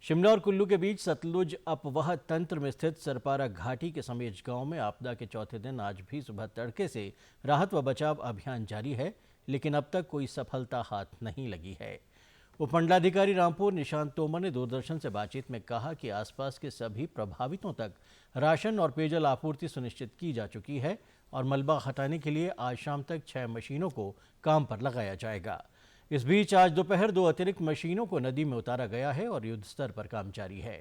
शिमला और कुल्लू के बीच सतलुज अपवह तंत्र में स्थित सरपारा घाटी के समेज गांव में आपदा के चौथे दिन आज भी सुबह तड़के से राहत व बचाव अभियान जारी है, लेकिन अब तक कोई सफलता हाथ नहीं लगी है। उपमंडलाधिकारी रामपुर निशांत तोमर ने दूरदर्शन से बातचीत में कहा कि आसपास के सभी प्रभावितों तक राशन और पेयजल आपूर्ति सुनिश्चित की जा चुकी है और मलबा हटाने के लिए आज शाम तक 6 मशीनों को काम पर लगाया जाएगा। इस बीच आज दोपहर 2 अतिरिक्त मशीनों को नदी में उतारा गया है और युद्ध स्तर पर काम जारी है।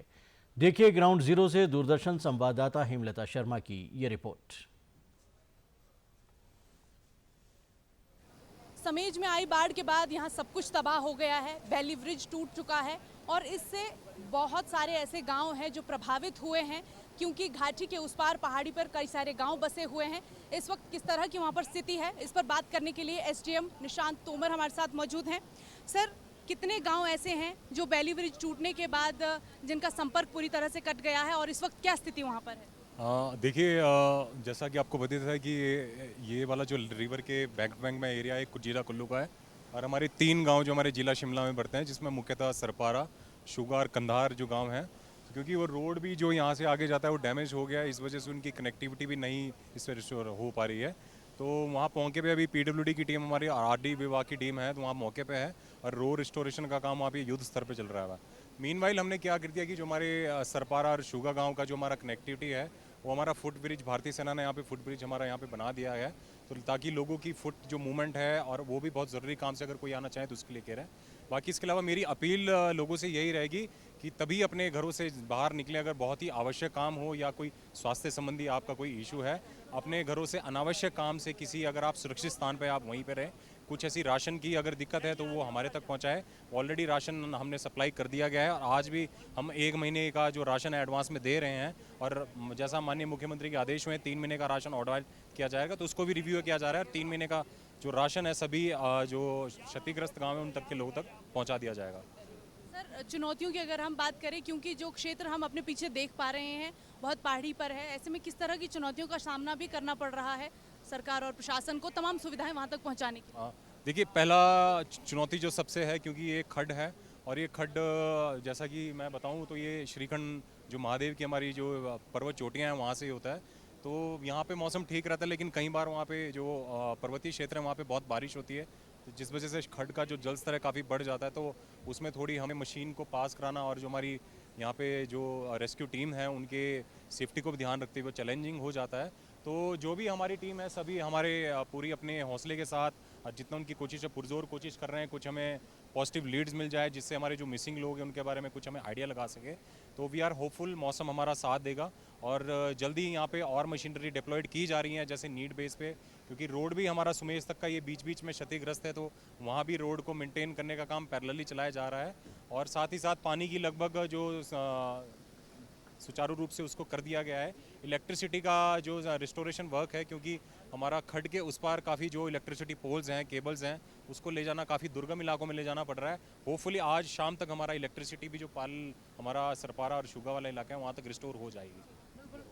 देखिए ग्राउंड जीरो से दूरदर्शन संवाददाता हेमलता शर्मा की ये रिपोर्ट। समेज में आई बाढ़ के बाद यहाँ सब कुछ तबाह हो गया है। वैली ब्रिज टूट चुका है और इससे बहुत सारे ऐसे गांव हैं जो प्रभावित हुए हैं, क्योंकि घाटी के उस पार पहाड़ी पर कई सारे गांव बसे हुए हैं। इस वक्त किस तरह की वहाँ पर स्थिति है, इस पर बात करने के लिए एसडीएम निशांत तोमर हमारे साथ मौजूद हैं। सर, कितने गांव ऐसे हैं जो वैली ब्रिज टूटने के बाद जिनका संपर्क पूरी तरह से कट गया है और इस वक्त क्या स्थिति वहाँ पर है? देखिए, जैसा कि आपको पता था कि ये वाला जो रिवर के बैंक में एरिया है जिला कुल्लू का है और हमारे 3 गांव जो हमारे जिला शिमला में पड़ते हैं, जिसमें मुख्यतः सरपारा, शुगा और कंधार जो गांव हैं, क्योंकि वो रोड भी जो यहाँ से आगे जाता है वो डैमेज हो गया है, इस वजह से उनकी कनेक्टिविटी भी नहीं इस पर रिस्टोर हो पा रही है। तो वहाँ मौके पे अभी पीडब्ल्यूडी की टीम, हमारी आरडी विभाग की टीम है, तो वहाँ मौके पे है और रोड रिस्टोरेशन का काम वहाँ पे युद्ध स्तर पे चल रहा है। मीनवाइल हमने क्या कर दिया कि जो हमारे सरपारा और शुगा गांव का जो हमारा कनेक्टिविटी है वो हमारा फुट ब्रिज, भारतीय सेना ने यहाँ पे फुट ब्रिज हमारा यहाँ पे बना दिया है, तो ताकि लोगों की फुट जो मूवमेंट है, और वो भी बहुत ज़रूरी काम से अगर कोई आना चाहे तो उसके लिए कह रहे हैं। बाकी इसके अलावा मेरी अपील लोगों से यही रहेगी कि तभी अपने घरों से बाहर निकले अगर बहुत ही आवश्यक काम हो या कोई स्वास्थ्य संबंधी आपका कोई इशू है। अपने घरों से अनावश्यक काम से किसी, अगर आप सुरक्षित स्थान पर आप वहीं पर रहें। कुछ ऐसी राशन की अगर दिक्कत है तो वो हमारे तक पहुंचाए। ऑलरेडी राशन हमने सप्लाई कर दिया गया है और आज भी हम 1 महीने का जो राशन है एडवांस में दे रहे हैं, और जैसा माननीय मुख्यमंत्री के आदेश हुए 3 महीने का राशन ऑर्डर किया जाएगा, तो उसको भी रिव्यू किया जा रहा है और 3 महीने का जो राशन है सभी जो क्षतिग्रस्त गाँव है उन तक के लोगों तक पहुँचा दिया जाएगा। सर, चुनौतियों की अगर हम बात करें, क्योंकि जो क्षेत्र हम अपने पीछे देख पा रहे हैं बहुत पहाड़ी पर है, ऐसे में किस तरह की चुनौतियों का सामना भी करना पड़ रहा है सरकार और प्रशासन को तमाम सुविधाएं वहां तक पहुंचाने की? देखिए, पहला चुनौती जो सबसे है, क्योंकि ये खड्ड है और ये खड्ड, जैसा कि मैं बताऊं तो ये श्रीखंड जो महादेव की हमारी जो पर्वत चोटियां हैं वहाँ से होता है। तो यहाँ पे मौसम ठीक रहता है, लेकिन कई बार वहाँ पे जो पर्वतीय क्षेत्र है वहाँ पे बहुत बारिश होती है, जिस वजह से खड्ड का जो जल स्तर है काफ़ी बढ़ जाता है। तो उसमें थोड़ी हमें मशीन को पास कराना और जो हमारी यहाँ पे जो रेस्क्यू टीम है उनके सेफ्टी को भी ध्यान रखते हुए चैलेंजिंग हो जाता है। तो जो भी हमारी टीम है सभी हमारे पूरी अपने हौसले के साथ जितना उनकी कोशिश है पुरजोर कोशिश कर रहे हैं, कुछ हमें पॉजिटिव लीड्स मिल जाए जिससे हमारे जो मिसिंग लोग हैं उनके बारे में कुछ हमें आइडिया लगा सके। तो वी आर होपफुल, मौसम हमारा साथ देगा और जल्दी ही यहाँ पे और मशीनरी डिप्लॉयड की जा रही हैं, जैसे नीड बेस पे, क्योंकि रोड भी हमारा सुमेज तक का ये बीच बीच में क्षतिग्रस्त है, तो वहाँ भी रोड को मेंटेन करने का काम पैरेलली चलाया जा रहा है। और साथ ही साथ पानी की लगभग जो सुचारू रूप से उसको कर दिया गया है। इलेक्ट्रिसिटी का जो रिस्टोरेशन वर्क है, क्योंकि हमारा खड्ड के उस पार काफ़ी जो इलेक्ट्रिसिटी पोल्स हैं, केबल्स हैं, उसको ले जाना काफ़ी दुर्गम इलाकों में ले जाना पड़ रहा है। होपफुली आज शाम तक हमारा इलेक्ट्रिसिटी भी जो हमारा सरपारा और शुगा वाला इलाका है वहाँ तक रिस्टोर हो जाएगी।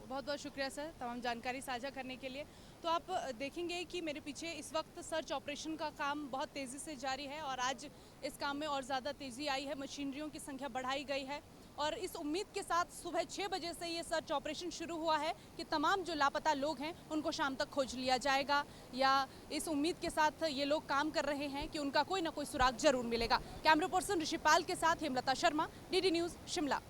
बहुत बहुत शुक्रिया सर तमाम जानकारी साझा करने के लिए। तो आप देखेंगे कि मेरे पीछे इस वक्त सर्च ऑपरेशन का काम बहुत तेज़ी से जारी है और आज इस काम में और ज़्यादा तेज़ी आई है, मशीनरियों की संख्या बढ़ाई गई है और इस उम्मीद के साथ सुबह 6 बजे से ये सर्च ऑपरेशन शुरू हुआ है कि तमाम जो लापता लोग हैं उनको शाम तक खोज लिया जाएगा, या इस उम्मीद के साथ ये लोग काम कर रहे हैं कि उनका कोई ना कोई सुराग जरूर मिलेगा। कैमरा पर्सन ऋषिपाल के साथ हेमलता शर्मा, डीडी न्यूज़ शिमला।